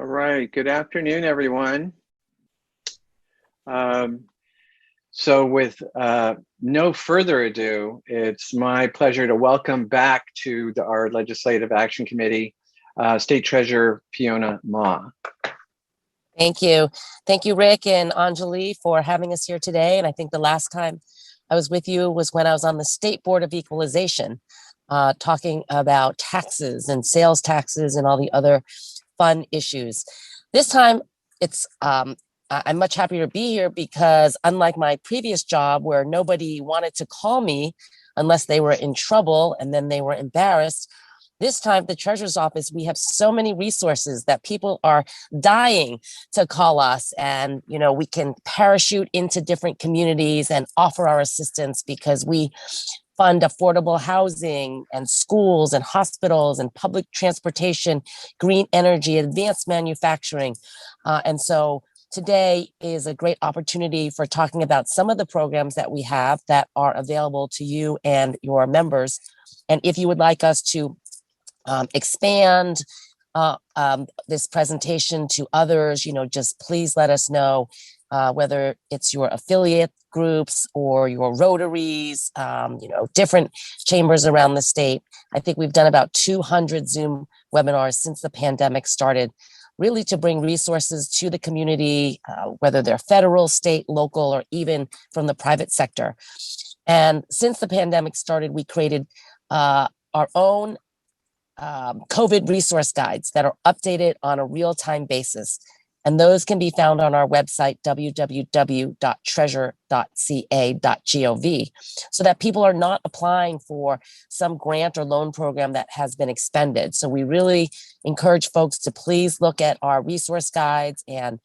All right, good afternoon, everyone. So with no further ado, it's my pleasure to welcome back to our Legislative Action Committee, State Treasurer Fiona Ma. Thank you. Thank you, Rick and Anjali, for having us here today. And I think the last time I was with you was when I was on the State Board of Equalization, talking about taxes and sales taxes and all the other fun issues. This time, I'm much happier to be here because unlike my previous job where nobody wanted to call me unless they were in trouble and then they were embarrassed, this time, the Treasurer's Office, we have so many resources that people are dying to call us, and we can parachute into different communities and offer our assistance because we fund affordable housing and schools and hospitals and public transportation, green energy, advanced manufacturing. And so today is a great opportunity for talking about some of the programs that we have that are available to you and your members. And if you would like us to expand this presentation to others, just please let us know, whether it's your affiliate groups or your rotaries, different chambers around the state. I think we've done about 200 Zoom webinars since the pandemic started, really to bring resources to the community, whether they're federal, state, local, or even from the private sector. And since the pandemic started, we created our own COVID resource guides that are updated on a real-time basis. And those can be found on our website, www.treasure.ca.gov, so that people are not applying for some grant or loan program that has been expended. So we really encourage folks to please look at our resource guides and,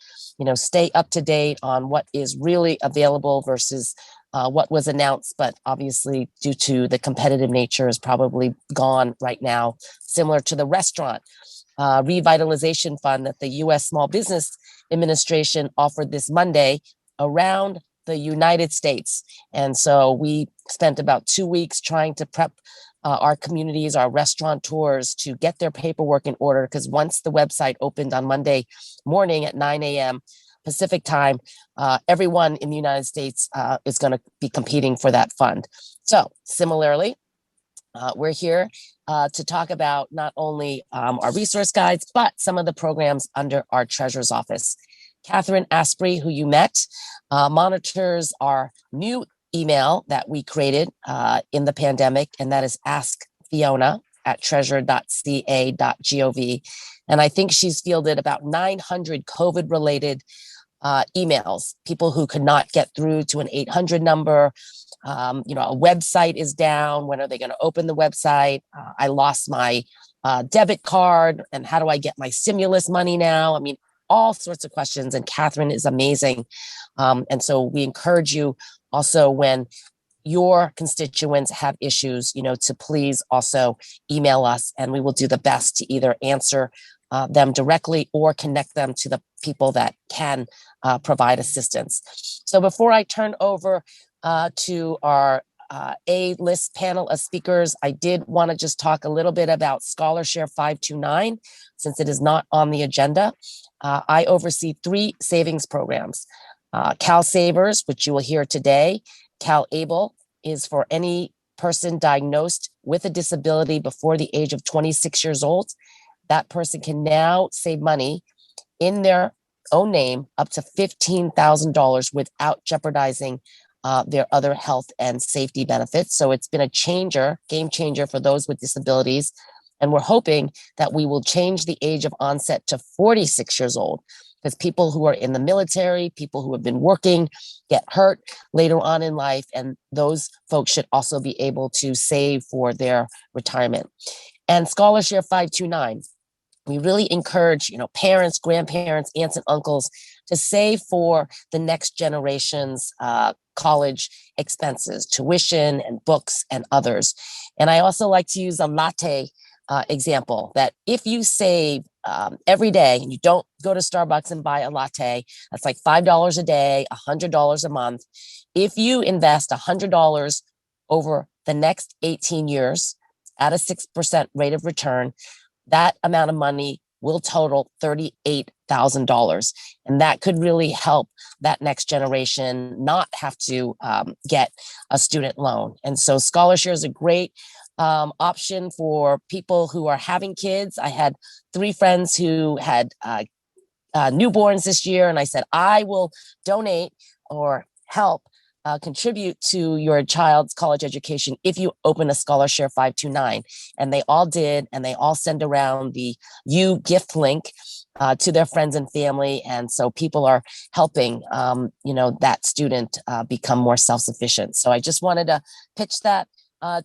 stay up to date on what is really available versus what was announced, but obviously due to the competitive nature is probably gone right now, similar to the restaurant revitalization fund that the U.S. Small Business Administration offered this Monday around the United States. And so we spent about 2 weeks trying to prep our communities, our restaurateurs, to get their paperwork in order, because once the website opened on Monday morning at 9 a.m. Pacific time, everyone in the United States is going to be competing for that fund. So similarly, we're here to talk about not only our resource guides, but some of the programs under our Treasurer's Office. Catherine Asprey, who you met, monitors our new email that we created in the pandemic, and that is Ask Fiona at treasure.ca.gov. And I think she's fielded about 900 COVID-related emails, people who could not get through to an 800 number. A website is down. When are they going to open the website? I lost my debit card, and how do I get my stimulus money now? I mean, all sorts of questions, and Catherine is amazing. And so we encourage you also, when your constituents have issues, to please also email us, and we will do the best to either answer them directly or connect them to the people that can provide assistance. So before I turn over to our A-list panel of speakers, I did want to just talk a little bit about Scholarshare 529, since it is not on the agenda. I oversee 3 savings programs. Calsavers, which you will hear today. CalAble is for any person diagnosed with a disability before the age of 26 years old. That person can now save money in their own name up to $15,000 without jeopardizing their other health and safety benefits. So it's been a game changer for those with disabilities. And we're hoping that we will change the age of onset to 46 years old, because people who are in the military, people who have been working, get hurt later on in life, and those folks should also be able to save for their retirement. And Scholarshare 529, we really encourage, parents, grandparents, aunts, and uncles to save for the next generation's college expenses, tuition and books and others. And I also like to use a latte example, that if you save every day and you don't go to Starbucks and buy a latte, that's like $5 a day, $100 a month. If you invest $100 over the next 18 years at a 6% rate of return, that amount of money will total $38,000. And that could really help that next generation not have to get a student loan. And so Scholarshare is a great option for people who are having kids. I had 3 friends who had newborns this year, and I said, I will donate or help contribute to your child's college education if you open a Scholarshare 529. And they all did, and they all send around the U gift link to their friends and family. And so people are helping, that student become more self-sufficient. So I just wanted to pitch that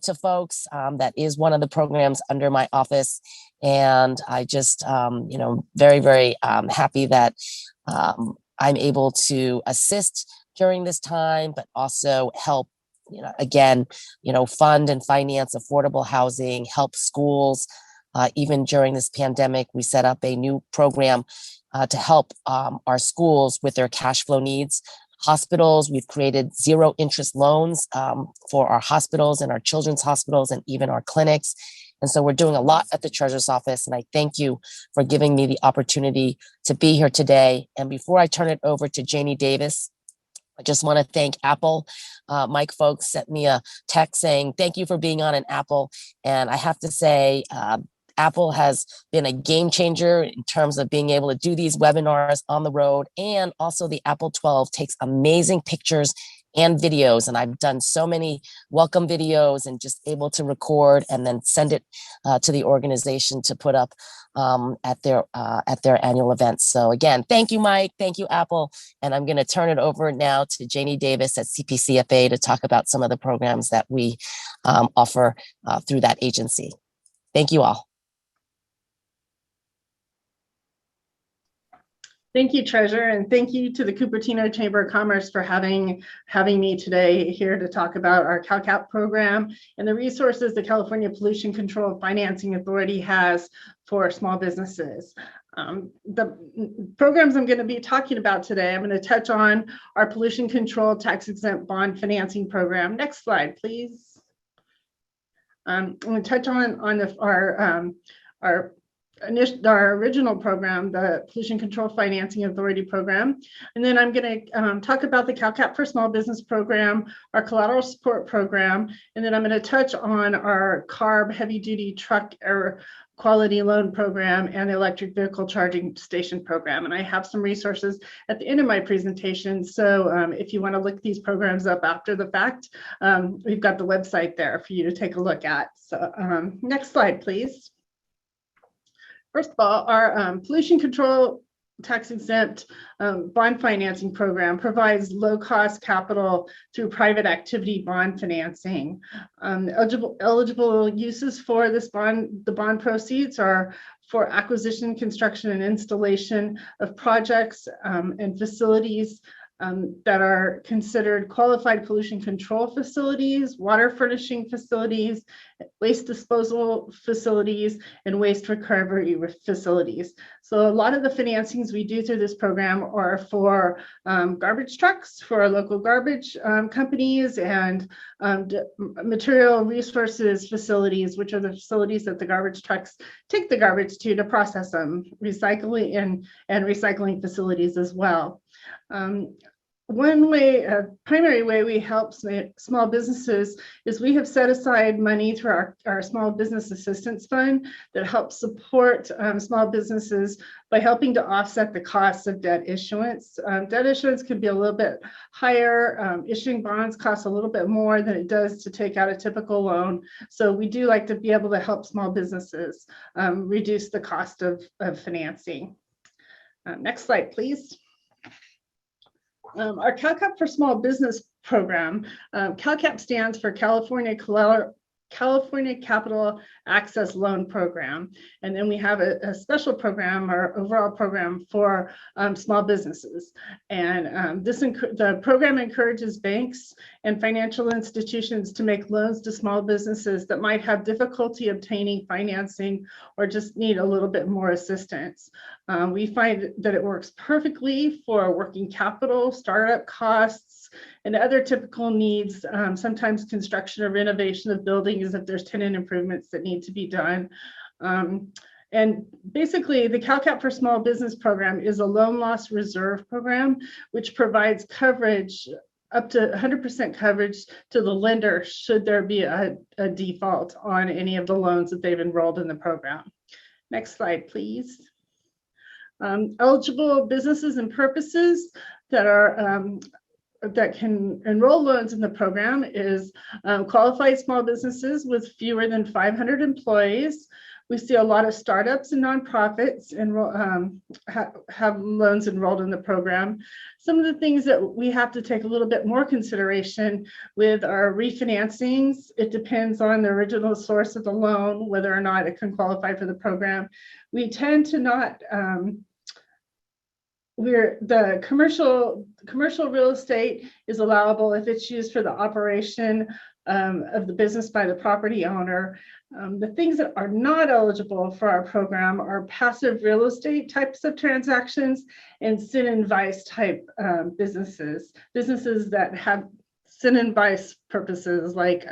to folks. That is one of the programs under my office. And I just, very, very happy that I'm able to assist during this time, but also help, fund and finance affordable housing, help schools. Even during this pandemic, we set up a new program to help our schools with their cash flow needs. Hospitals, we've created 0 interest loans for our hospitals and our children's hospitals and even our clinics. And so we're doing a lot at the Treasurer's Office. And I thank you for giving me the opportunity to be here today. And before I turn it over to Janie Davis, I just want to thank Apple. Mike folks sent me a text saying, thank you for being on an Apple. And I have to say, Apple has been a game changer in terms of being able to do these webinars on the road. And also the Apple 12 takes amazing pictures and videos. And I've done so many welcome videos and just able to record and then send it to the organization to put up at their annual events. So again, thank you, Mike. Thank you, Apple. And I'm going to turn it over now to Janie Davis at CPCFA to talk about some of the programs that we offer through that agency. Thank you all. Thank you, Treasurer, and thank you to the Cupertino Chamber of Commerce for having me today here to talk about our Calcap program and the resources the California Pollution Control Financing Authority has for small businesses. The programs I'm going to be talking about today, I'm going to touch on our pollution control tax-exempt bond financing program. Next slide, please. I'm going to touch on our original program, the Pollution Control Financing Authority program. And then I'm going to talk about the Calcap for Small Business program, our Collateral Support program, and then I'm going to touch on our CARB heavy duty truck air quality loan program and the electric vehicle charging station program. And I have some resources at the end of my presentation. So if you want to look these programs up after the fact, we've got the website there for you to take a look at. So next slide, please. First of all, our pollution control tax-exempt bond financing program provides low-cost capital through private activity bond financing. Eligible uses for this bond, the bond proceeds are for acquisition, construction, and installation of projects and facilities that are considered qualified pollution control facilities, water furnishing facilities, waste disposal facilities, and waste recovery facilities. So a lot of the financings we do through this program are for garbage trucks, for our local garbage companies, and material resources facilities, which are the facilities that the garbage trucks take the garbage to process them, recycling and recycling facilities as well. One way, primary way we help small businesses is we have set aside money through our Small Business Assistance Fund that helps support small businesses by helping to offset the costs of debt issuance. Debt issuance can be a little bit higher. Issuing bonds costs a little bit more than it does to take out a typical loan. So we do like to be able to help small businesses reduce the cost of financing. Next slide, please. Our Calcap for Small Business program, Calcap stands for California Capital Access Loan Program. And then we have a special program, our overall program for small businesses. And the program encourages banks and financial institutions to make loans to small businesses that might have difficulty obtaining financing or just need a little bit more assistance. We find that it works perfectly for working capital, startup costs, and other typical needs, sometimes construction or renovation of buildings if there's tenant improvements that need to be done. And basically, the Calcap for Small Business program is a loan loss reserve program, which provides coverage up to 100% coverage to the lender should there be a default on any of the loans that they've enrolled in the program. Next slide, please. Eligible businesses and purposes that are that can enroll loans in the program is qualified small businesses with fewer than 500 employees. We see a lot of startups and nonprofits have loans enrolled in the program. Some of the things that we have to take a little bit more consideration with are refinancings. It depends on the original source of the loan, whether or not it can qualify for the program. We tend to not the commercial real estate is allowable if it's used for the operation of the business by the property owner. The things that are not eligible for our program are passive real estate types of transactions and sin and vice type businesses that have sin and vice purposes, like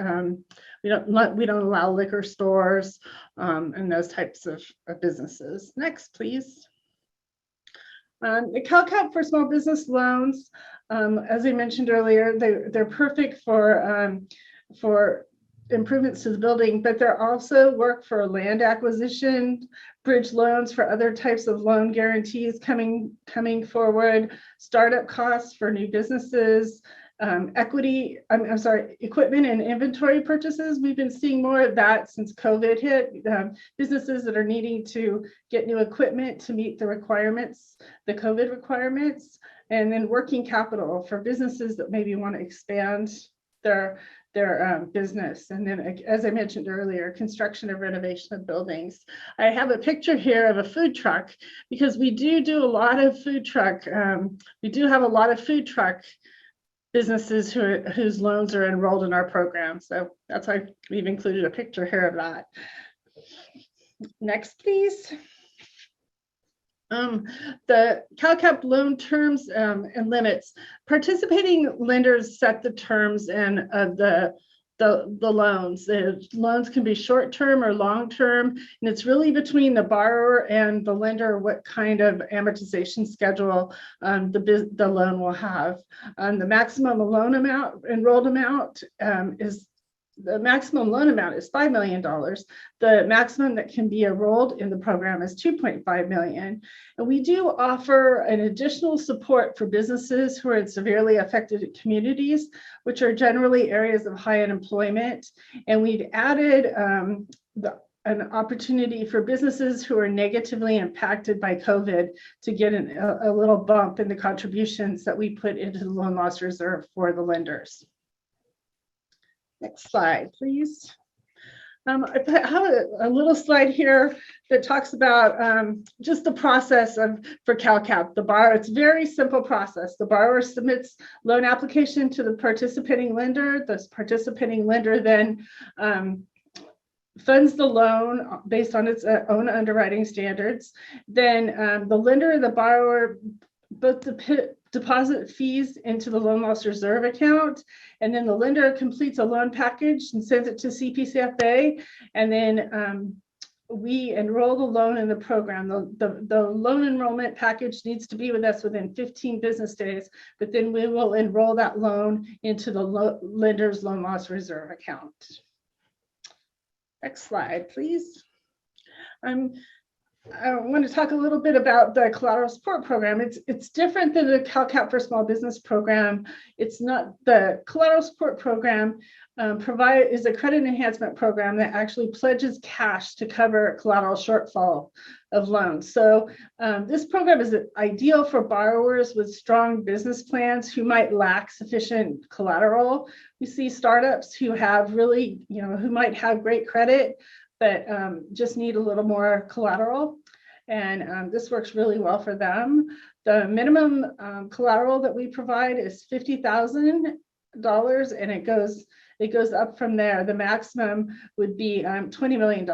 we don't allow liquor stores and those types of businesses. Next, please. The Calcap for small business loans, as I mentioned earlier, they're perfect for improvements to the building, but they're also work for land acquisition, bridge loans for other types of loan guarantees coming forward, startup costs for new businesses, equipment and inventory purchases. We've been seeing more of that since COVID hit. Businesses that are needing to get new equipment to meet the requirements, the COVID requirements, and then working capital for businesses that maybe want to expand their business. And then, as I mentioned earlier, construction and renovation of buildings. I have a picture here of a food truck because we do a lot of food truck. We do have a lot of food truck businesses whose loans are enrolled in our program. So that's why we've included a picture here of that. Next, please. The Calcap loan terms and limits. Participating lenders set the terms and the loans. The loans can be short-term or long-term, and it's really between the borrower and the lender what kind of amortization schedule the loan will have. The maximum loan amount, enrolled amount, the maximum loan amount is $5 million. The maximum that can be enrolled in the program is $2.5 million. And we do offer an additional support for businesses who are in severely affected communities, which are generally areas of high unemployment. And we've added an opportunity for businesses who are negatively impacted by COVID to get a little bump in the contributions that we put into the loan loss reserve for the lenders. Next slide, please. I have a little slide here that talks about just the process for Calcap. It's a very simple process. The borrower submits loan application to the participating lender. The participating lender then funds the loan based on its own underwriting standards. Then the lender and the borrower both deposit fees into the loan loss reserve account, and then the lender completes a loan package and sends it to CPCFA, and then we enroll the loan in the program. The loan enrollment package needs to be with us within 15 business days, but then we will enroll that loan into the lender's loan loss reserve account. Next slide, please. I want to talk a little bit about the collateral support program. It's different than the Calcap for small business program. It's not the collateral support program is a credit enhancement program that actually pledges cash to cover collateral shortfall of loans. So this program is ideal for borrowers with strong business plans who might lack sufficient collateral. We see startups who have really, who might have great credit, but just need a little more collateral. And this works really well for them. The minimum collateral that we provide is $50,000, and it goes up from there. The maximum would be $20 million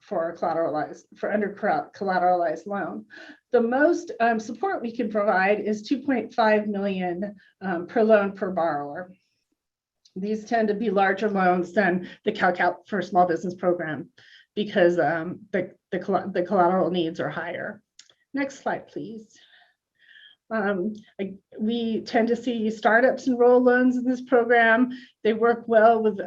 for a collateralized loan. The most support we can provide is $2.5 million per loan per borrower. These tend to be larger loans than the Calcap for small business program because the the collateral needs are higher. Next slide, please. We tend to see startups enroll loans in this program. They work well with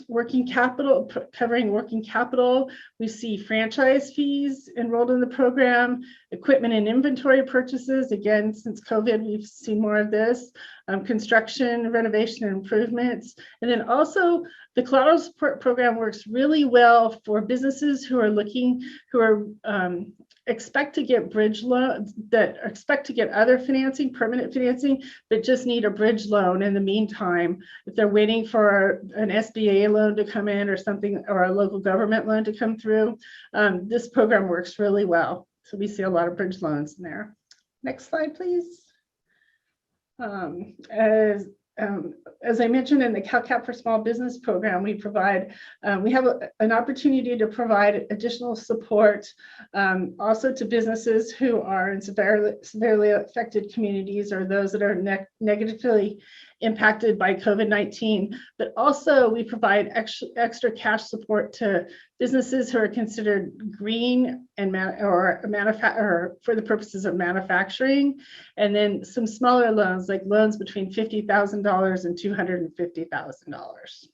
working capital, covering working capital. We see franchise fees enrolled in the program, equipment and inventory purchases. Again, since COVID, we've seen more of this. Construction, renovation, and improvements. And then also the collateral support program works really well for businesses who are expect to get bridge loans, that expect to get other financing, permanent financing, but just need a bridge loan in the meantime. If they're waiting for an SBA loan to come in or something, or a local government loan to come through, this program works really well. So we see a lot of bridge loans in there. Next slide, please. As I mentioned in the Calcap for Small Business program, we have an opportunity to provide additional support also to businesses who are in severely affected communities or those that are negatively impacted by COVID-19, but also we provide extra cash support to businesses who are considered green and for the purposes of manufacturing, and then some smaller loans, like loans between $50,000 and $250,000.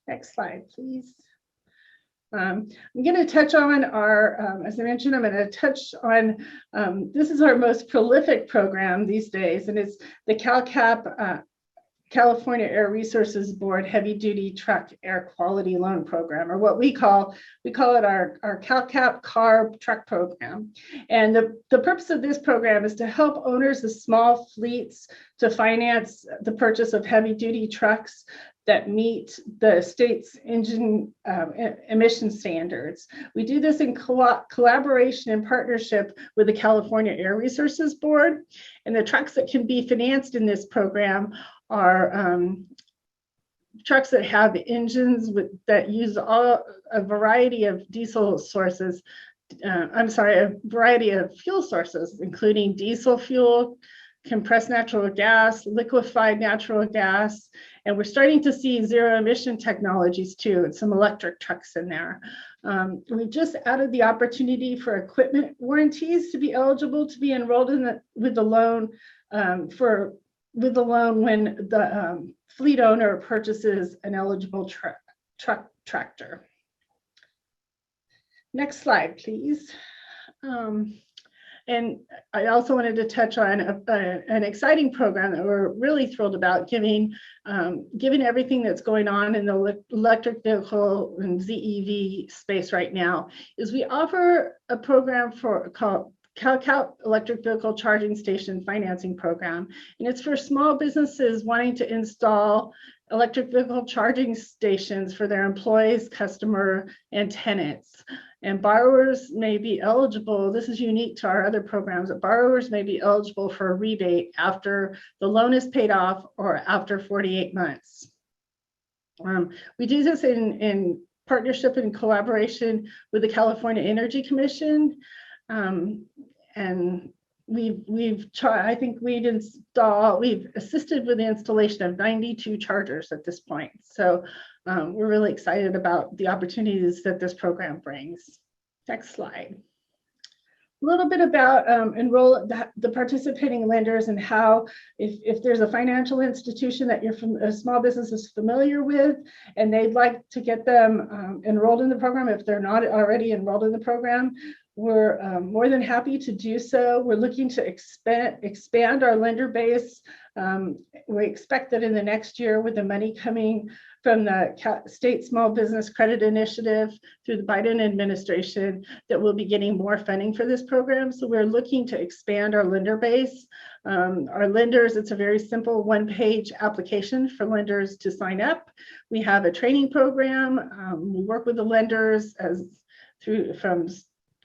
Next slide, please. I'm going to touch on our, as I mentioned, I'm going to touch on, this is our most prolific program these days, and it's the Calcap California Air Resources Board Heavy Duty Truck Air Quality Loan Program, or what we call it our Calcap CARB Truck Program. And the purpose of this program is to help owners of small fleets to finance the purchase of heavy duty trucks that meet the state's engine emission standards. We do this in collaboration and partnership with the California Air Resources Board. And the trucks that can be financed in this program are trucks that have engines that use a variety of diesel sources. A variety of fuel sources, including diesel fuel, compressed natural gas, liquefied natural gas, and we're starting to see zero emission technologies too, and some electric trucks in there. We just added the opportunity for equipment warranties to be eligible to be enrolled in with the loan when the fleet owner purchases an eligible tractor. Next slide, please. And I also wanted to touch on an exciting program that we're really thrilled about, given everything that's going on in the electric vehicle and ZEV space right now, is we offer a program called Calcap Electric Vehicle Charging Station Financing Program. And it's for small businesses wanting to install electric vehicle charging stations for their employees, customer, and tenants. And borrowers may be eligible, this is unique to our other programs, that borrowers may be eligible for a rebate after the loan is paid off or after 48 months. We do this in partnership and collaboration with the California Energy Commission. And we've assisted with the installation of 92 chargers at this point. So we're really excited about the opportunities that this program brings. Next slide. A little bit about Enroll, the participating lenders, and how if there's a financial institution that a small business is familiar with and they'd like to get them enrolled in the program, if they're not already enrolled in the program, we're more than happy to do so. We're looking to expand our lender base. We expect that in the next year, with the money coming from the State Small Business Credit Initiative through the Biden administration, that we'll be getting more funding for this program. So we're looking to expand our lender base. Our lenders, it's a very simple one-page application for lenders to sign up. We have a training program. We work with the lenders from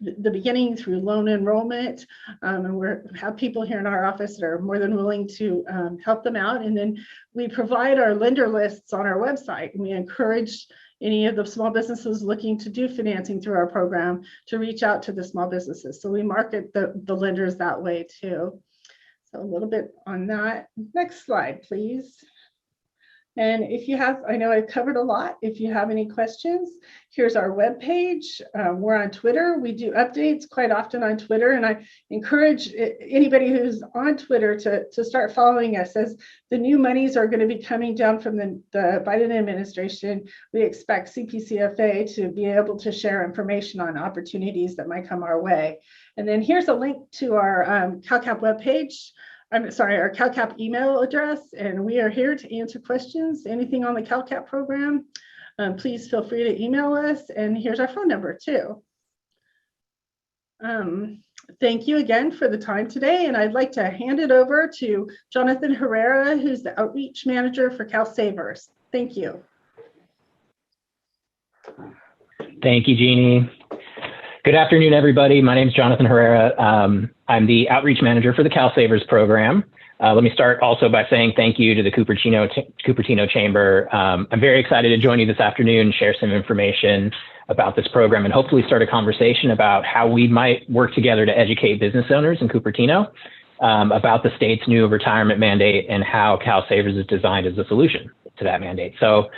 the beginning through loan enrollment, and we have people here in our office that are more than willing to help them out. And then we provide our lender lists on our website, and we encourage any of the small businesses looking to do financing through our program to reach out to the small businesses. So we market the lenders that way too. So a little bit on that. Next slide, please. And if you have, I know I've covered a lot. If you have any questions, here's our webpage. We're on Twitter. We do updates quite often on Twitter. And I encourage anybody who's on Twitter to start following us, as the new monies are going to be coming down from the Biden administration. We expect CPCFA to be able to share information on opportunities that might come our way. And then here's a link to our Calcap webpage. I'm sorry, our Calcap email address, and we are here to answer questions, anything on the Calcap program. Please feel free to email us, and here's our phone number too. Thank you again for the time today, and I'd like to hand it over to Jonathan Herrera, who's the Outreach Manager for Calsavers. Thank you. Thank you, Jeannie. Good afternoon, everybody. My name is Jonathan Herrera. I'm the Outreach Manager for the Calsavers program. Let me start also by saying thank you to the Cupertino Chamber. I'm very excited to join you this afternoon and share some information about this program and hopefully start a conversation about how we might work together to educate business owners in Cupertino about the state's new retirement mandate and how Calsavers is designed as a solution to that mandate. So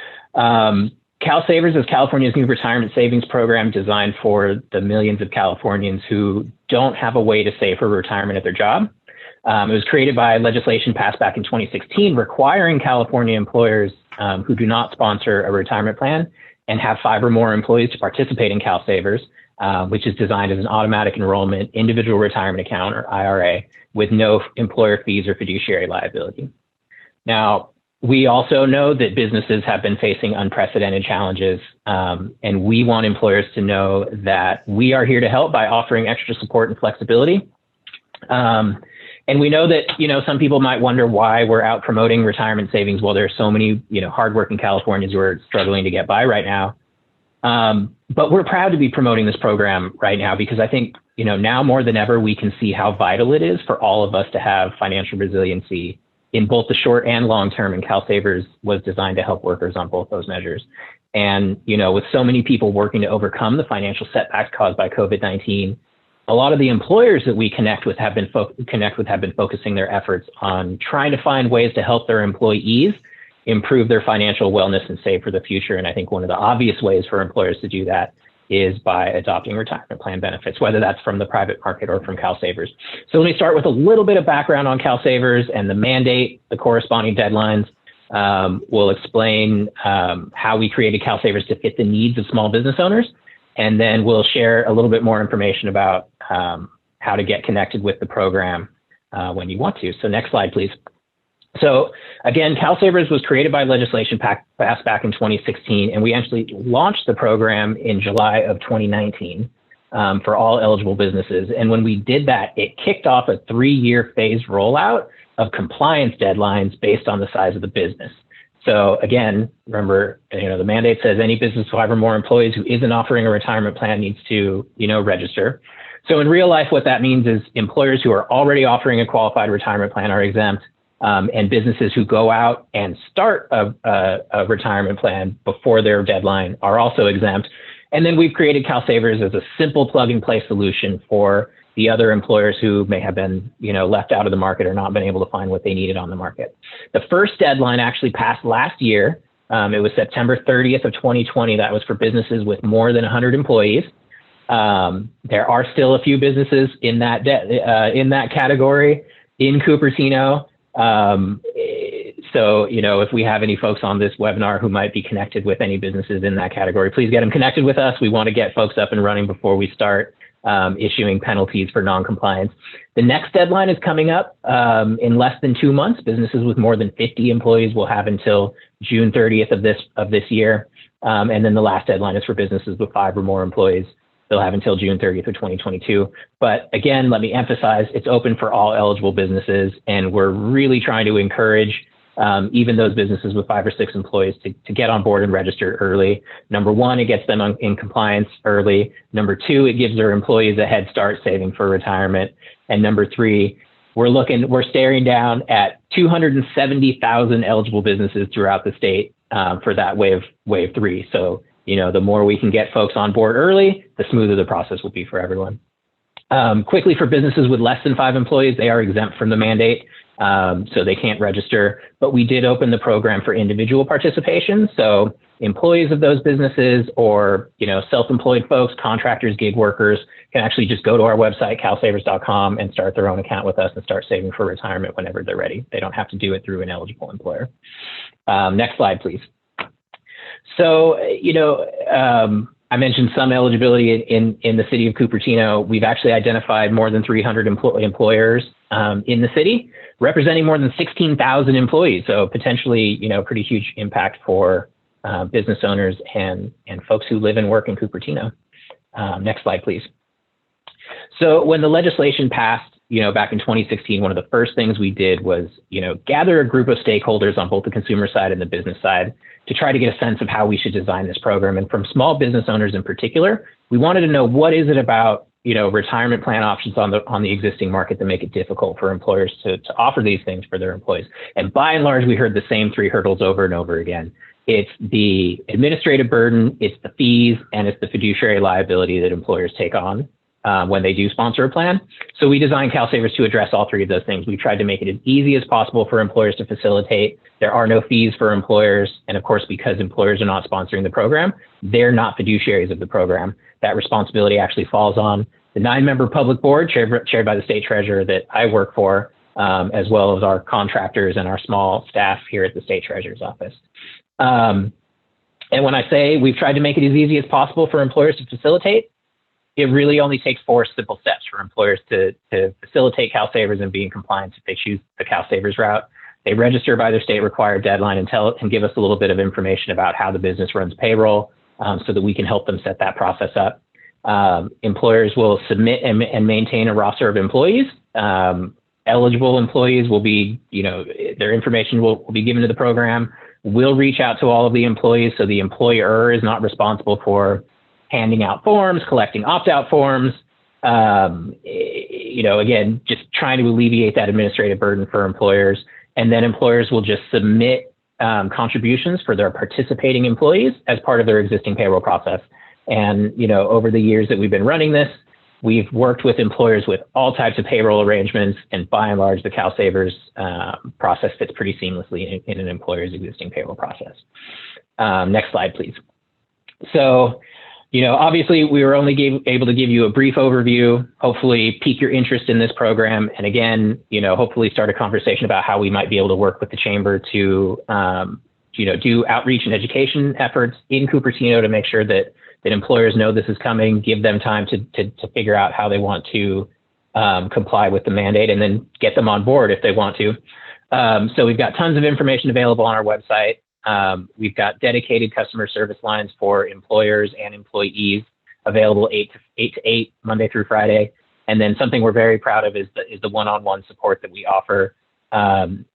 Calsavers is California's new retirement savings program designed for the millions of Californians who don't have a way to save for retirement at their job. It was created by legislation passed back in 2016, requiring California employers who do not sponsor a retirement plan and have 5 or more employees to participate in Calsavers, which is designed as an automatic enrollment individual retirement account, or IRA, with no employer fees or fiduciary liability. Now, we also know that businesses have been facing unprecedented challenges, and we want employers to know that we are here to help by offering extra support and flexibility. And we know that, some people might wonder why we're out promoting retirement savings while there are so many, hardworking Californians who are struggling to get by right now. But we're proud to be promoting this program right now because I think, now more than ever, we can see how vital it is for all of us to have financial resiliency in both the short and long term, and Calsavers was designed to help workers on both those measures. And, with so many people working to overcome the financial setbacks caused by COVID-19, a lot of the employers that we connect with have been focusing their efforts on trying to find ways to help their employees improve their financial wellness and save for the future. And I think one of the obvious ways for employers to do that is by adopting retirement plan benefits, whether that's from the private market or from Calsavers. So let me start with a little bit of background on Calsavers and the mandate, the corresponding deadlines. We'll explain how we created Calsavers to fit the needs of small business owners. And then we'll share a little bit more information about how to get connected with the program when you want to. So next slide, please. So again, Calsavers was created by legislation passed back in 2016, and we actually launched the program in July of 2019 for all eligible businesses. And when we did that, it kicked off a 3-year phased rollout of compliance deadlines based on the size of the business. So again, remember, the mandate says any business with 5 or more employees who isn't offering a retirement plan needs to, register. So in real life, what that means is employers who are already offering a qualified retirement plan are exempt. And businesses who go out and start a retirement plan before their deadline are also exempt. And then we've created Calsavers as a simple plug-and-play solution for the other employers who may have been, left out of the market or not been able to find what they needed on the market. The first deadline actually passed last year. It was September 30th of 2020. That was for businesses with more than 100 employees. There are still a few businesses in that category in Cupertino. So, if we have any folks on this webinar who might be connected with any businesses in that category, please get them connected with us. We want to get folks up and running before we start issuing penalties for non-compliance. The next deadline is coming up in less than 2 months. Businesses with more than 50 employees will have until June 30th of this year. And then the last deadline is for businesses with 5 or more employees. They'll have until June 30th of 2022. But again, let me emphasize, it's open for all eligible businesses, and we're really trying to encourage even those businesses with 5 or 6 employees to get on board and register early. Number one, it gets them in compliance early. Number two, it gives their employees a head start saving for retirement. And number three, we're staring down at 270,000 eligible businesses throughout the state for that wave 3. So, the more we can get folks on board early, the smoother the process will be for everyone. Quickly, for businesses with less than 5 employees, they are exempt from the mandate. so they can't register. But we did open the program for individual participation. So employees of those businesses or self-employed folks, contractors, gig workers can actually just go to our website, calsavers.com, and start their own account with us and start saving for retirement whenever they're ready. They don't have to do it through an eligible employer. Next slide, please. So, I mentioned some eligibility in the city of Cupertino. We've actually identified more than 300 employers in the city, representing more than 16,000 employees. So potentially, pretty huge impact for business owners and folks who live and work in Cupertino. Next slide, please. So when the legislation passed, back in 2016, one of the first things we did was, gather a group of stakeholders on both the consumer side and the business side to try to get a sense of how we should design this program. And from small business owners in particular, we wanted to know, what is it about, retirement plan options on the existing market that make it difficult for employers to offer these things for their employees. And by and large, we heard the same three hurdles over and over again. It's the administrative burden, it's the fees, and it's the fiduciary liability that employers take on when they do sponsor a plan. So we designed Calsavers to address all three of those things. We tried to make it as easy as possible for employers to facilitate. There are no fees for employers. And of course, because employers are not sponsoring the program, they're not fiduciaries of the program. That responsibility actually falls on the 9-member public board chaired by the state treasurer that I work for, as well as our contractors and our small staff here at the state treasurer's office. And when I say we've tried to make it as easy as possible for employers to facilitate, it really only takes 4 simple steps for employers to facilitate Calsavers and be in compliance if they choose the Calsavers route. They register by their state required deadline and give us a little bit of information about how the business runs payroll so that we can help them set that process up. Employers will submit and maintain a roster of employees. Eligible employees will be, their information will be given to the program. We'll reach out to all of the employees, so the employer is not responsible for handing out forms, collecting opt-out forms, again, just trying to alleviate that administrative burden for employers. And then employers will just submit contributions for their participating employees as part of their existing payroll process. And, over the years that we've been running this, we've worked with employers with all types of payroll arrangements, and by and large, the Calsavers process fits pretty seamlessly in an employer's existing payroll process. Next slide, please. So, obviously, we were only able to give you a brief overview, hopefully pique your interest in this program. And again, hopefully start a conversation about how we might be able to work with the chamber to, do outreach and education efforts in Cupertino to make sure that employers know this is coming, give them time to figure out how they want to comply with the mandate, and then get them on board if they want to. So we've got tons of information available on our website. We've got dedicated customer service lines for employers and employees available 8 to 8, Monday through Friday. And then something we're very proud of is the one-on-one support that we offer.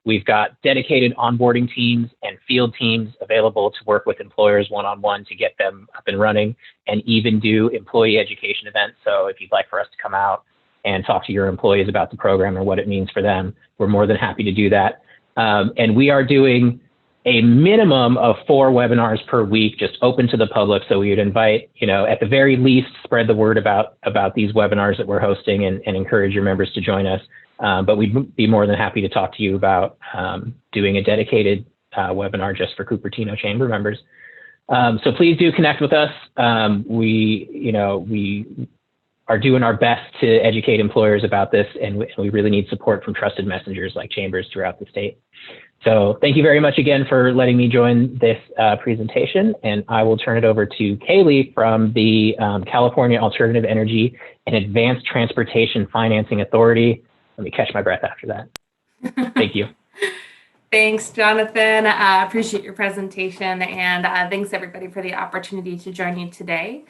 We've got dedicated onboarding teams and field teams available to work with employers one-on-one to get them up and running, and even do employee education events. So if you'd like for us to come out and talk to your employees about the program and what it means for them, we're more than happy to do that. And we are doing a minimum of 4 webinars per week, just open to the public. So we would invite, at the very least, spread the word about these webinars that we're hosting, and encourage your members to join us. But we'd be more than happy to talk to you about doing a dedicated webinar just for Cupertino Chamber members. So please do connect with us. We are doing our best to educate employers about this, and we really need support from trusted messengers like chambers throughout the state. So thank you very much again for letting me join this presentation, and I will turn it over to Kaylee from the California Alternative Energy and Advanced Transportation Financing Authority. Let me catch my breath after that. Thank you. Thanks, Jonathan. I appreciate your presentation, and thanks everybody for the opportunity to join you today.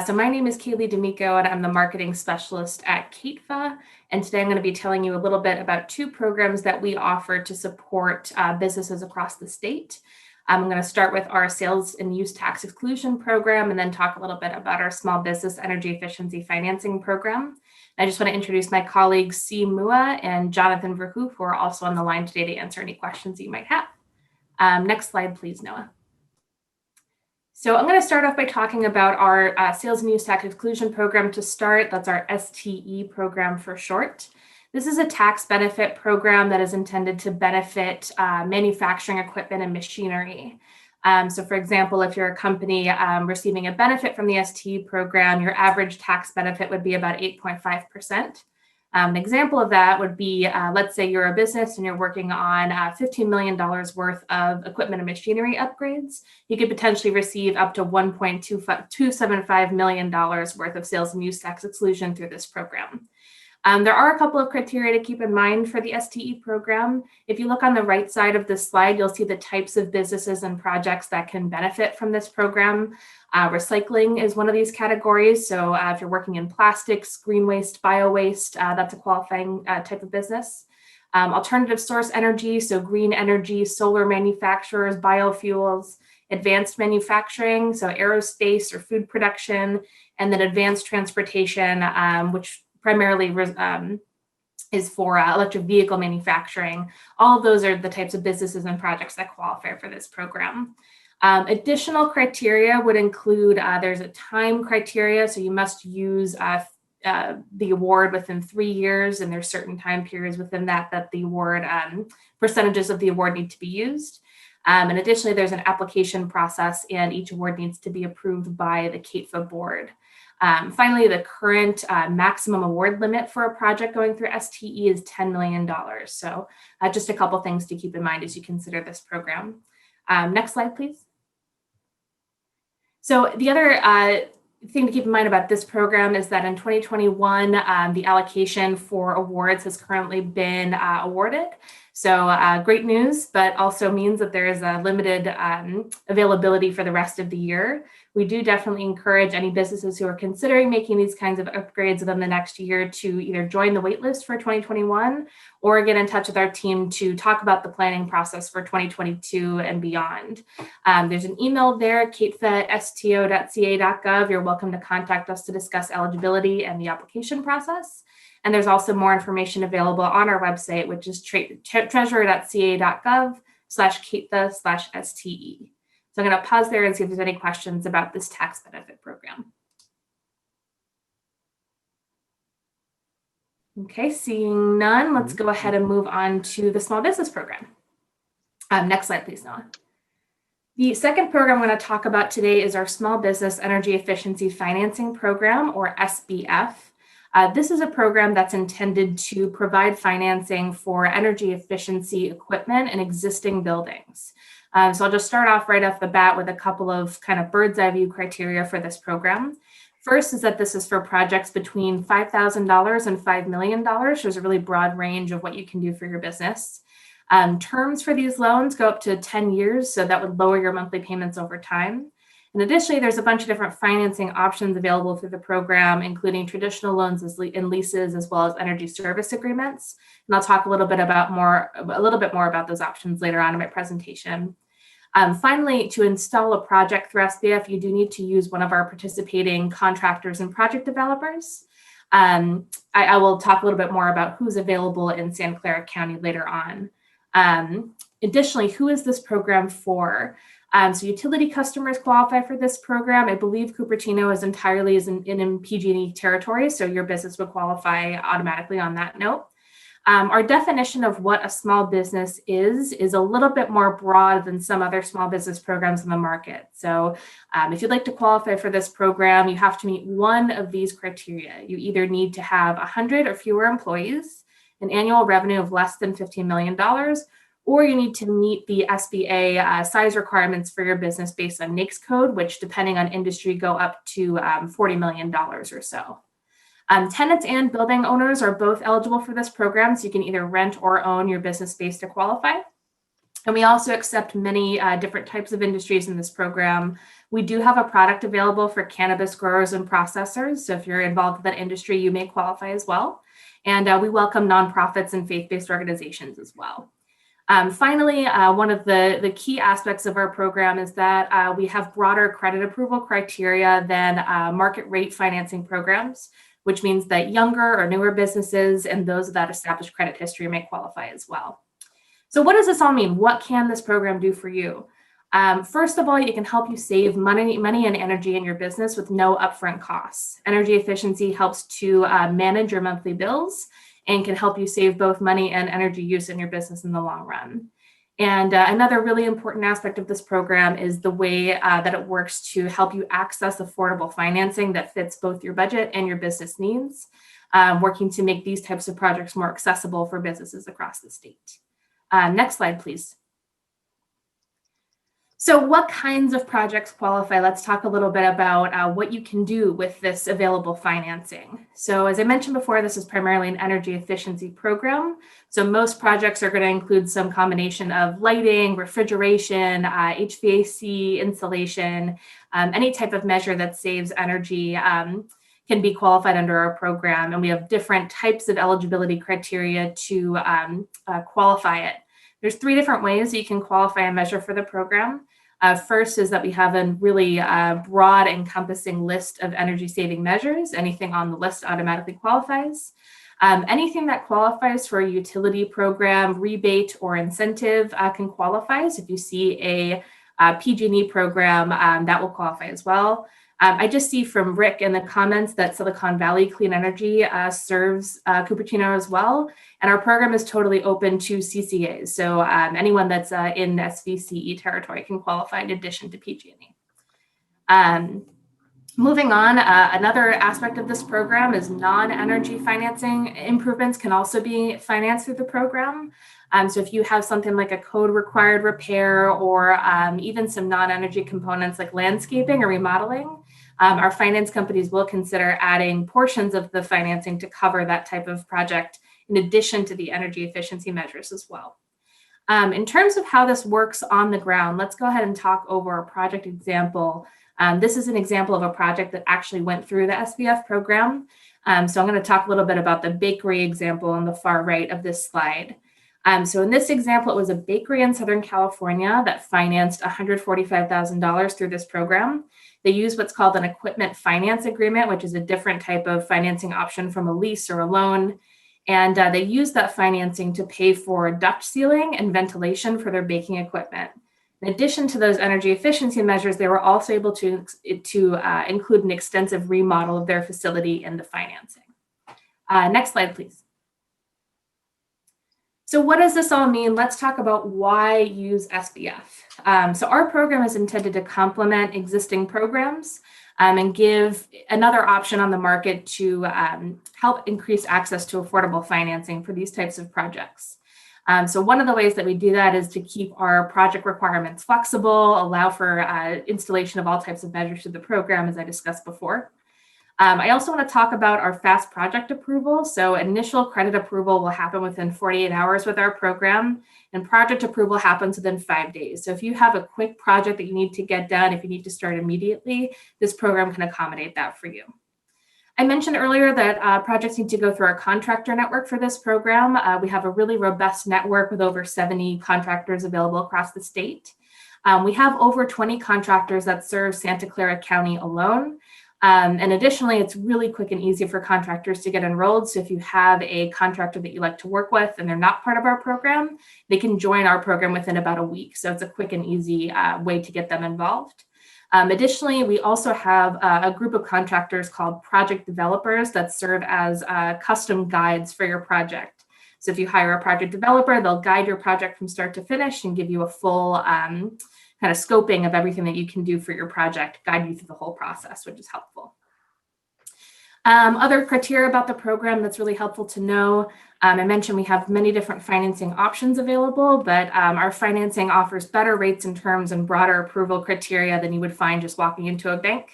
So my name is Kaylee D'Amico, and I'm the marketing specialist at CATFA. And today I'm going to be telling you a little bit about 2 programs that we offer to support businesses across the state. I'm going to start with our sales and use tax exclusion program, and then talk a little bit about our small business energy efficiency financing program. I just want to introduce my colleagues, Si Mua and Jonathan Verhoef, who are also on the line today to answer any questions you might have. Next slide, please, Noah. So I'm going to start off by talking about our Sales and Use Tax Exclusion Program to start. That's our STE program for short. This is a tax benefit program that is intended to benefit manufacturing equipment and machinery. So for example, if you're a company receiving a benefit from the STE program, your average tax benefit would be about 8.5%. An example of that would be, let's say you're a business and you're working on $15 million worth of equipment and machinery upgrades. You could potentially receive up to $1.275 million worth of sales and use tax exclusion through this program. There are a couple of criteria to keep in mind for the STE program. If you look on the right side of this slide, you'll see the types of businesses and projects that can benefit from this program. Recycling is one of these categories. So if you're working in plastics, green waste, bio waste, that's a qualifying type of business. Alternative source energy, so green energy, solar manufacturers, biofuels, advanced manufacturing, so aerospace or food production, and then advanced transportation, which primarily is for electric vehicle manufacturing. All of those are the types of businesses and projects that qualify for this program. Additional criteria would include, there's a time criteria, so you must use the award within 3 years, and there's certain time periods within that the award, percentages of the award need to be used. And additionally, there's an application process, and each award needs to be approved by the CATFA board. Finally, the current maximum award limit for a project going through STE is $10 million. So just a couple things to keep in mind as you consider this program. Next slide, please. So the other thing to keep in mind about this program is that in 2021, the allocation for awards has currently been awarded. So great news, but also means that there is a limited availability for the rest of the year. We do definitely encourage any businesses who are considering making these kinds of upgrades within the next year to either join the waitlist for 2021 or get in touch with our team to talk about the planning process for 2022 and beyond. There's an email there, catfa@sto.ca.gov. You're welcome to contact us to discuss eligibility and the application process. And there's also more information available on our website, which is treasurer.ca.gov/catfa/STE. So I'm going to pause there and see if there's any questions about this tax benefit program. Okay, seeing none, let's go ahead and move on to the small business program. Next slide, please, Noah. The second program I'm going to talk about today is our Small Business Energy Efficiency Financing Program, or SBF. This is a program that's intended to provide financing for energy efficiency equipment in existing buildings. So I'll just start off right off the bat with a couple of kind of bird's eye view criteria for this program. First is that this is for projects between $5,000 and $5 million. There's a really broad range of what you can do for your business. Terms for these loans go up to 10 years, so that would lower your monthly payments over time. And additionally, there's a bunch of different financing options available through the program, including traditional loans and leases, as well as energy service agreements. And I'll talk a little bit more about those options later on in my presentation. Finally, to install a project through SBF, you do need to use one of our participating contractors and project developers. I will talk a little bit more about who's available in Santa Clara County later on. Additionally, who is this program for? So utility customers qualify for this program. I believe Cupertino is entirely in PG&E territory, so your business would qualify automatically on that note. Our definition of what a small business is a little bit more broad than some other small business programs in the market. So if you'd like to qualify for this program, you have to meet one of these criteria. You either need to have 100 or fewer employees, an annual revenue of less than $15 million, or you need to meet the SBA size requirements for your business based on NAICS code, which depending on industry go up to $40 million or so. Tenants and building owners are both eligible for this program, so you can either rent or own your business space to qualify. And we also accept many different types of industries in this program. We do have a product available for cannabis growers and processors, so if you're involved with that industry, you may qualify as well. And we welcome nonprofits and faith-based organizations as well. Finally, one of the key aspects of our program is that we have broader credit approval criteria than market rate financing programs, which means that younger or newer businesses and those without established credit history may qualify as well. So what does this all mean? What can this program do for you? First of all, it can help you save money and energy in your business with no upfront costs. Energy efficiency helps to manage your monthly bills, and can help you save both money and energy use in your business in the long run. And another really important aspect of this program is the way that it works to help you access affordable financing that fits both your budget and your business needs, working to make these types of projects more accessible for businesses across the state. Next slide, please. So what kinds of projects qualify? Let's talk a little bit about what you can do with this available financing. So as I mentioned before, this is primarily an energy efficiency program. So most projects are going to include some combination of lighting, refrigeration, HVAC, insulation, any type of measure that saves energy can be qualified under our program. And we have different types of eligibility criteria to qualify it. There's 3 different ways that you can qualify a measure for the program. First is that we have a really broad encompassing list of energy saving measures. Anything on the list automatically qualifies. Anything that qualifies for a utility program, rebate, or incentive can qualify. So if you see a PG&E program, that will qualify as well. I just see from Rick in the comments that Silicon Valley Clean Energy serves Cupertino as well. And our program is totally open to CCAs. So anyone that's in SVCE territory can qualify in addition to PG&E. Moving on, another aspect of this program is non-energy financing improvements can also be financed through the program. So if you have something like a code required repair or even some non-energy components like landscaping or remodeling, our finance companies will consider adding portions of the financing to cover that type of project in addition to the energy efficiency measures as well. In terms of how this works on the ground, let's go ahead and talk over a project example. This is an example of a project that actually went through the SPF program. So I'm going to talk a little bit about the bakery example on the far right of this slide. So in this example, it was a bakery in Southern California that financed $145,000 through this program. They use what's called an equipment finance agreement, which is a different type of financing option from a lease or a loan. And they use that financing to pay for duct sealing and ventilation for their baking equipment. In addition to those energy efficiency measures, they were also able to include an extensive remodel of their facility in the financing. Next slide, please. So what does this all mean? Let's talk about why use SPF. So our program is intended to complement existing programs and give another option on the market to help increase access to affordable financing for these types of projects. So one of the ways that we do that is to keep our project requirements flexible, allow for installation of all types of measures to the program, as I discussed before. I also want to talk about our fast project approval. So initial credit approval will happen within 48 hours with our program, and project approval happens within 5 days. So if you have a quick project that you need to get done, if you need to start immediately, this program can accommodate that for you. I mentioned earlier that projects need to go through our contractor network for this program. We have a really robust network with over 70 contractors available across the state. We have over 20 contractors that serve Santa Clara County alone. And additionally, it's really quick and easy for contractors to get enrolled. So if you have a contractor that you like to work with and they're not part of our program, they can join our program within about a week. So it's a quick and easy way to get them involved. Additionally, we also have a group of contractors called project developers that serve as custom guides for your project. So if you hire a project developer, they'll guide your project from start to finish and give you a full kind of scoping of everything that you can do for your project, guide you through the whole process, which is helpful. Other criteria about the program that's really helpful to know. I mentioned we have many different financing options available, but our financing offers better rates and terms and broader approval criteria than you would find just walking into a bank.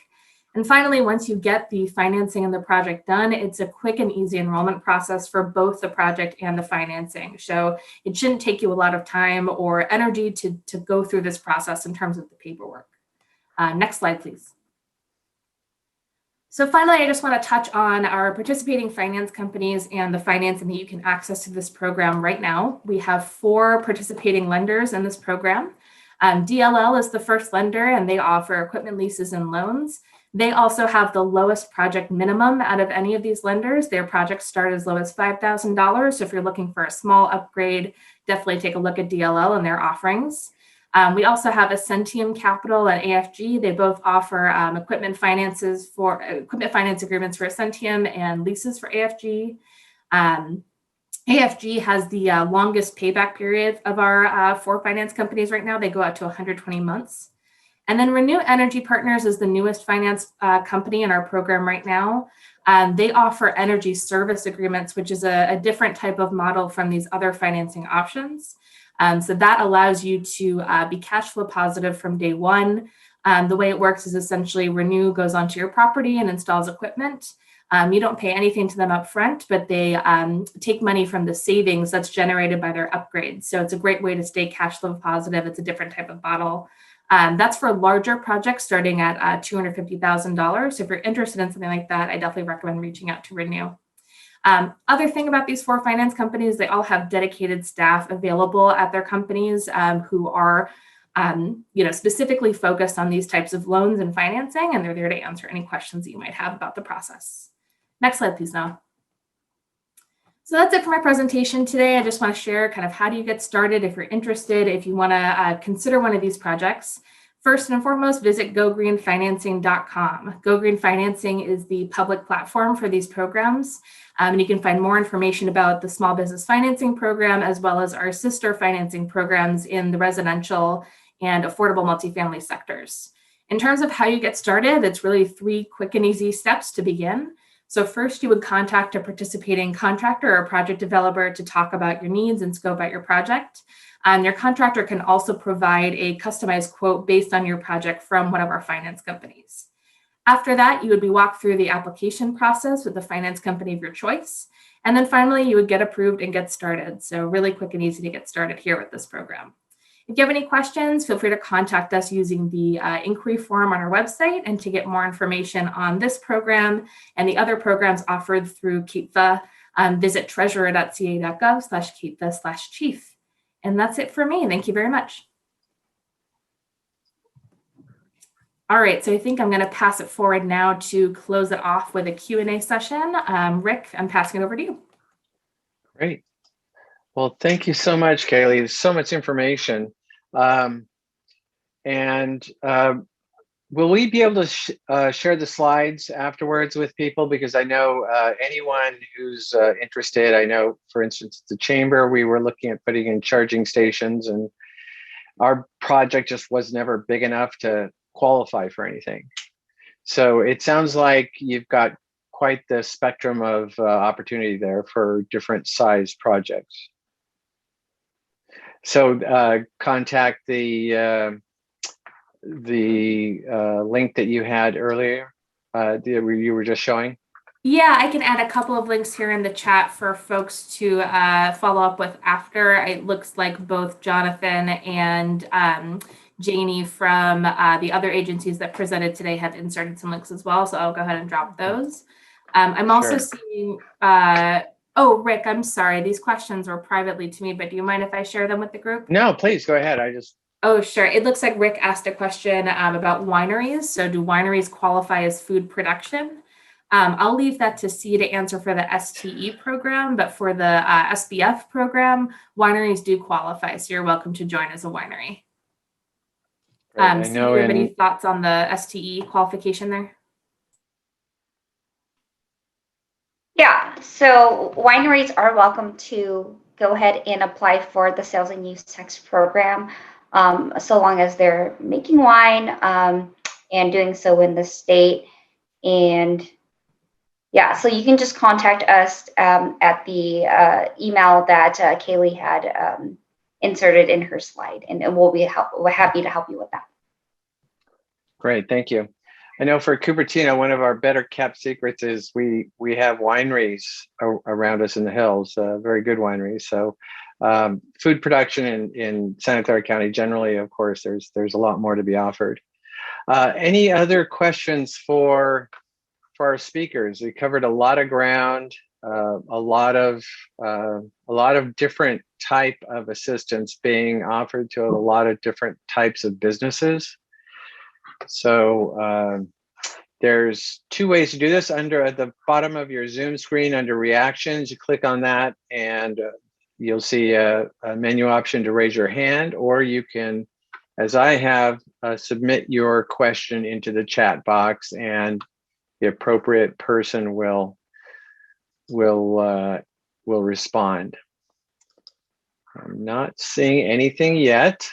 And finally, once you get the financing and the project done, it's a quick and easy enrollment process for both the project and the financing. So it shouldn't take you a lot of time or energy to go through this process in terms of the paperwork. Next slide, please. So finally, I just want to touch on our participating finance companies and the financing that you can access to this program right now. We have 4 participating lenders in this program. DLL is the first lender, and they offer equipment leases and loans. They also have the lowest project minimum out of any of these lenders. Their projects start as low as $5,000. So if you're looking for a small upgrade, definitely take a look at DLL and their offerings. We also have Ascentium Capital and AFG. They both offer equipment finance agreements for Ascentium and leases for AFG. AFG has the longest payback period of our 4 finance companies right now. They go out to 120 months. And then Renew Energy Partners is the newest finance company in our program right now. They offer energy service agreements, which is a different type of model from these other financing options. So that allows you to be cash flow positive from day one. The way it works is essentially Renew goes onto your property and installs equipment. You don't pay anything to them up front, but they take money from the savings that's generated by their upgrades. So it's a great way to stay cash flow positive. It's a different type of model. That's for larger projects starting at $250,000. So if you're interested in something like that, I definitely recommend reaching out to Renew. Other thing about these 4 finance companies, they all have dedicated staff available at their companies who are specifically focused on these types of loans and financing, and they're there to answer any questions that you might have about the process. Next slide, please, Noah. So that's it for my presentation today. I just want to share kind of how do you get started if you're interested, if you want to consider one of these projects. First and foremost, visit gogreenfinancing.com. Go Green Financing is the public platform for these programs. And you can find more information about the small business financing program, as well as our sister financing programs in the residential and affordable multifamily sectors. In terms of how you get started, it's really 3 quick and easy steps to begin. So first, you would contact a participating contractor or project developer to talk about your needs and scope out your project. Your contractor can also provide a customized quote based on your project from one of our finance companies. After that, you would be walked through the application process with the finance company of your choice. And then finally, you would get approved and get started. So really quick and easy to get started here with this program. If you have any questions, feel free to contact us using the inquiry form on our website. And to get more information on this program and the other programs offered through KEEPFA, visit treasurer.ca.gov/KEEPFA/chief. And that's it for me. Thank you very much. All right, so I think I'm going to pass it forward now to close it off with a Q&A session. Rick, I'm passing it over to you. Great. Well, thank you so much, Kaylee. There's so much information. Will we be able to share the slides afterwards with people? Because I know anyone who's interested, I know, for instance, the chamber, we were looking at putting in charging stations, and our project just was never big enough to qualify for anything. So it sounds like you've got quite the spectrum of opportunity there for different size projects. So contact the link that you had earlier, you were just showing? Yeah, I can add a couple of links here in the chat for folks to follow up with after. It looks like both Jonathan and Janie from the other agencies that presented today have inserted some links as well. So I'll go ahead and drop those. I'm also seeing, oh, Rick, I'm sorry. These questions were privately to me, but do you mind if I share them with the group? No, please go ahead. Oh, sure. It looks like Rick asked a question about wineries. So do wineries qualify as food production? I'll leave that to C to answer for the STE program, but for the SBF program, wineries do qualify. So you're welcome to join as a winery. I So know. do you have any thoughts on the STE qualification there? Yeah, so wineries are welcome to go ahead and apply for the sales and use tax program, so long as they're making wine and doing so in the state. And yeah, so you can just contact us at the email that Kaylee had inserted in her slide, and we're happy to help you with that. Great, thank you. I know for Cupertino, one of our better kept secrets is we have wineries around us in the hills, very good wineries. So food production in Santa Clara County generally, of course, there's a lot more to be offered. Any other questions for our speakers? We covered a lot of ground, a lot of different type of assistance being offered to a lot of different types of businesses. So there's 2 ways to do this. At the bottom of your Zoom screen under reactions, you click on that and you'll see a menu option to raise your hand, or you can, as I have, submit your question into the chat box, and the appropriate person will will respond. I'm not seeing anything yet.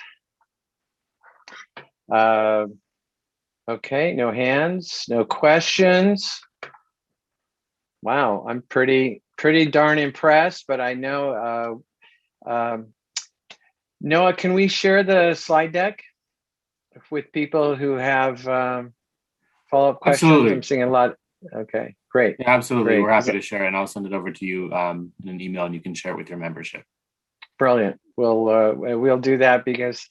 Okay, no hands, no questions. Wow, I'm pretty darn impressed, but I know, Noah, can we share the slide deck with people who have follow-up questions? Absolutely. I'm seeing a lot. Okay, great. Yeah, absolutely. Great. We're happy to share it, and I'll send it over to you in an email, and you can share it with your membership. Brilliant. We'll do that because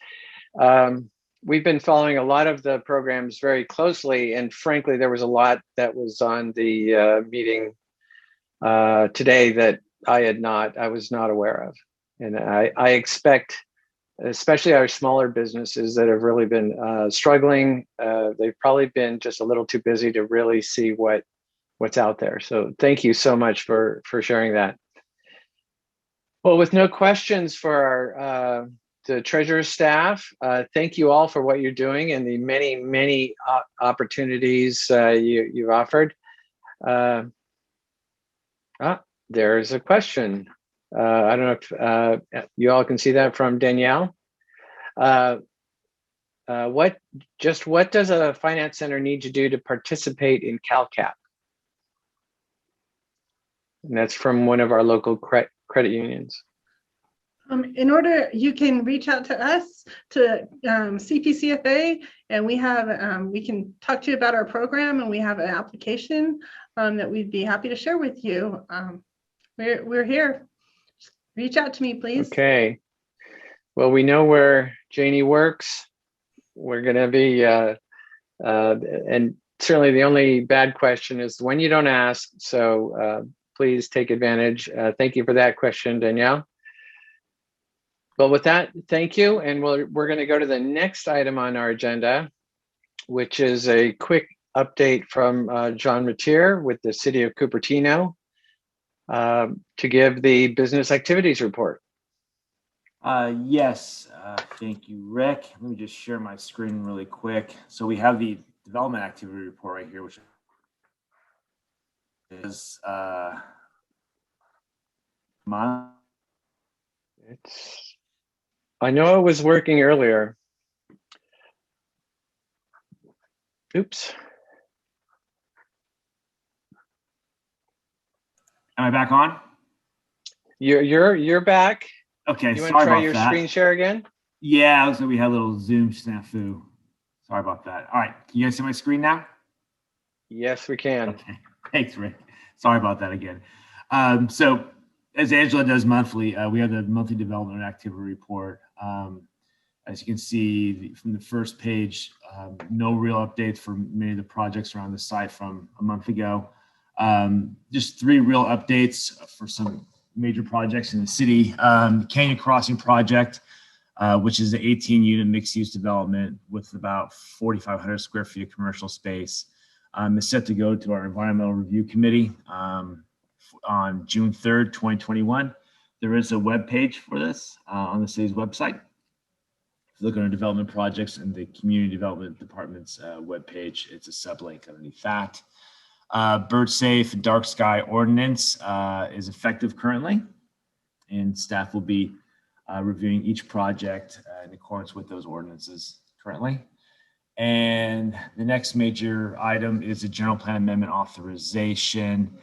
we've been following a lot of the programs very closely, and frankly, there was a lot that was on the meeting today that I was not aware of, and I expect, especially our smaller businesses that have really been struggling, they've probably been just a little too busy to really see what's out there. So thank you so much for sharing that. Well, with no questions for our the treasurer's staff, thank you all for what you're doing and the many opportunities you've offered. There's a question. I don't know if you all can see that from Danielle. What does a finance center need to do to participate in Calcap? And that's from one of our local credit unions. In order, you can reach out to us to CPCFA, and we have we can talk to you about our program, and we have an application that we'd be happy to share with you. We're here. Just reach out to me, please. Okay. Well, we know where Janie works. We're going to be, and certainly the only bad question is when you don't ask. So please take advantage. Thank you for that question, Danielle. Well, with that, thank you. And we're going to go to the next item on our agenda, which is a quick update from John Mateer with the City of Cupertino to give the business activities report. Yes, thank you, Rick. Let me just share my screen really quick. So we have the development activity report right here, which is I know it was working earlier. Oops. Am I back on? You're back. Okay, you sorry want to try about your that. Screen share again? Yeah, so we had a little Zoom snafu. Sorry about that. All right, can you guys see my screen now? Yes, we can. Okay, thanks, Rick. Sorry about that again. So as Angela does monthly, we have the monthly development activity report. As you can see from the first page, no real updates for many of the projects around the site from a month ago. Just 3 real updates for some major projects in the city. Canyon Crossing project, which is an 18-unit mixed-use development with about 4,500 square feet of commercial space, is set to go to our environmental review committee on June 3rd, 2021. There is a web page for this on the city's website. If you look at our development projects and the community development department's webpage, it's a sublink underneath that. Bird safe dark sky ordinance is effective currently, and staff will be reviewing each project in accordance with those ordinances currently. And the next major item is a general plan amendment authorization,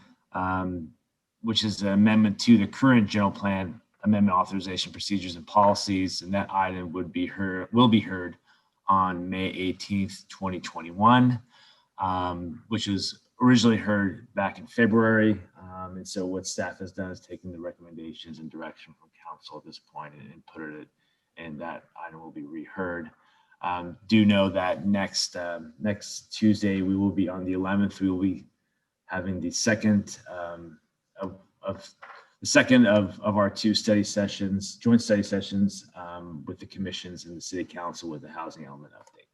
which is an amendment to the current general plan amendment authorization procedures and policies, and that item will be heard on May 18th, 2021, which was originally heard back in February. And so what staff has done is taken the recommendations and direction from council at this point and put it, and that item will be reheard. Do know that next Tuesday, we will be on the 11th, we will be having the second of our 2 study sessions, joint study sessions with the commissions and the city council with the housing element update.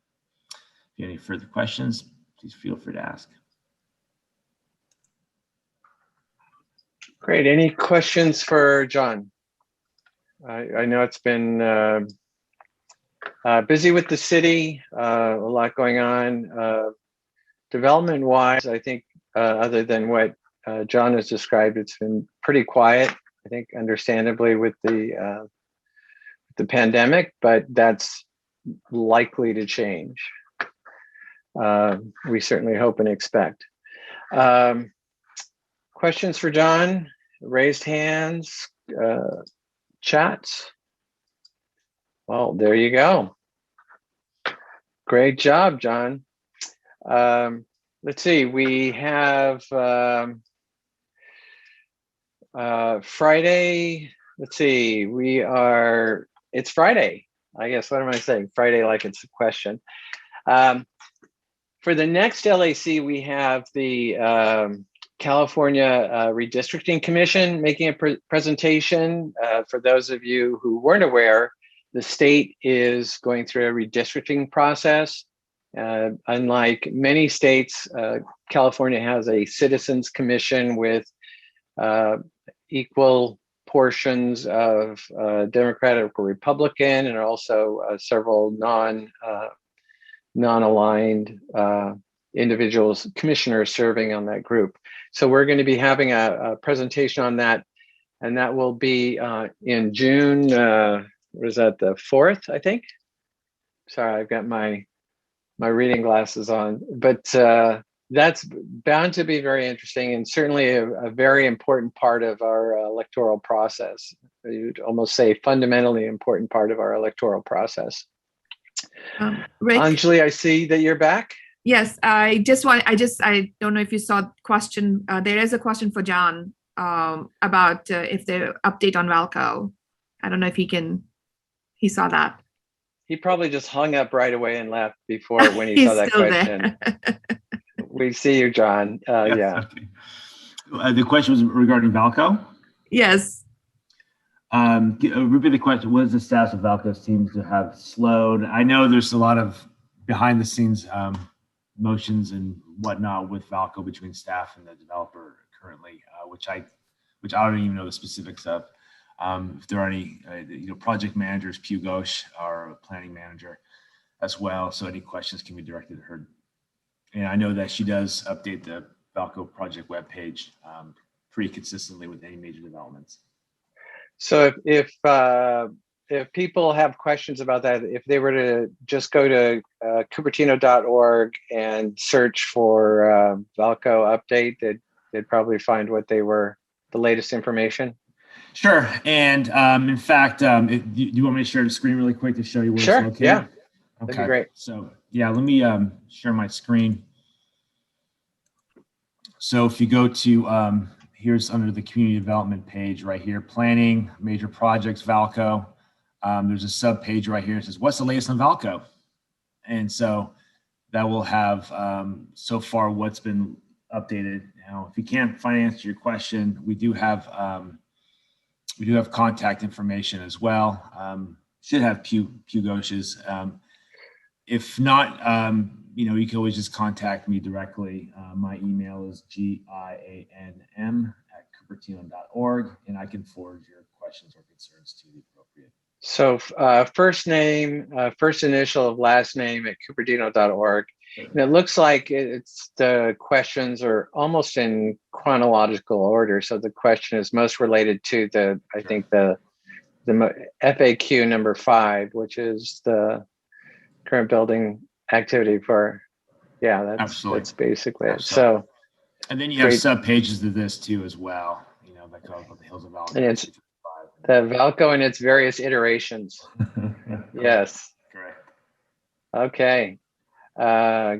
If you have any further questions, please feel free to ask. Great. Any questions for John? I know it's been busy with the city, a lot going on. Development-wise, I think other than what John has described, it's been pretty quiet. I think understandably with the pandemic, but that's likely to change. We certainly hope and expect. Questions for John? Raised hands, chats? Well, there you go. Great job, John. Let's see, we have Friday. Let's see, it's Friday. I guess, what am I saying? Friday like it's a question. For the next LAC, we have the California Redistricting Commission making a presentation. For those of you who weren't aware, the state is going through a redistricting process. Unlike many states, California has a citizens commission with equal portions of Democratic or Republican, and also several non-aligned individuals, commissioners serving on that group. So we're going to be having a presentation on that, and that will be in June. What is that, the 4th, I think? Sorry, I've got my reading glasses on, but that's bound to be very interesting, and certainly a very important part of our electoral process. You'd almost say fundamentally important part of our electoral process. Rick, Anjali, I see that you're back. yes, I don't know if you saw the question. There is a question for John about if the update on Valco. I don't know if he saw that. He probably just hung up right away and left before when he saw that question. We see you, John. Yes, Yeah. okay. The question was regarding Valco? Yes. Repeat the question. What is the status of Valco? Seems to have slowed. I know there's a lot of behind the scenes motions and whatnot with Valco between staff and the developer currently, which I don't even know the specifics of. If there are any, project managers, Pew Ghosh, our planning manager as well. So any questions can be directed to her. And I know that she does update the Valco project webpage pretty consistently with any major developments. So if people have questions about that, if they were to just go to cupertino.org and search for Valco update, they'd probably find the latest information. Sure. And in fact, do you want me to share the screen really quick to show you where it's located? Yeah. Okay. That'd be great. So yeah, let me share my screen. So if you go to, here's under the community development page right here, planning, major projects, Valco. There's a sub page right here that says, what's the latest on Valco? And so that will have so far what's been updated. Now, if you can't answer your question, we do have contact information as well. Should have Pew Ghosh's. If not, you can always just contact me directly. My email is gianm@cupertino.org, and I can forward your questions or concerns to the appropriate. So first name, first initial of last name at cupertino.org. And it looks like the questions are almost in chronological order. So the question is most related to the FAQ number 5, which is the current building activity for, that's basically it. So, and then you have sub pages to this too as well, that go about the Hills of Valco. And it's the Valco and its various iterations. Yes. Correct. Okay.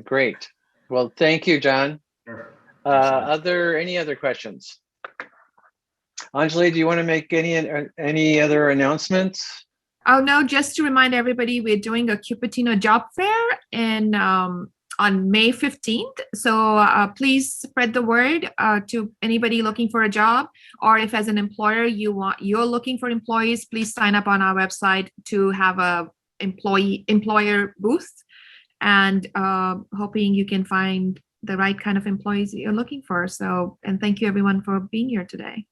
Great. Well, thank you, John. Sure. Any other questions? Anjali, do you want to make any other announcements? Oh no, just to remind everybody, we're doing a Cupertino job fair on May 15th. So please spread the word to anybody looking for a job, or if as an employer you're looking for employees, please sign up on our website to have a employer booth, and hoping you can find the right kind of employees that you're looking for. So, and thank you everyone for being here today.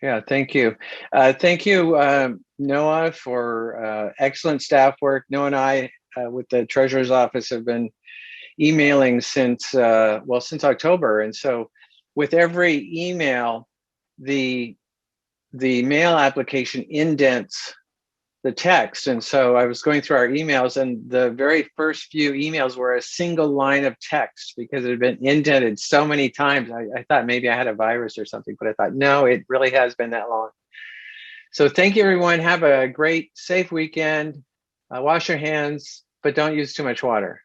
Yeah, thank you. Thank you, Noah, for excellent staff work. Noah and I with the Treasurer's Office have been emailing since October. And so with every email, the the mail application indents the text. And so I was going through our emails, and the very first few emails were a single line of text because it had been indented so many times. I thought maybe I had a virus or something, but I thought, no, it really has been that long. So thank you, everyone. Have a great, safe weekend. Wash your hands, but don't use too much water.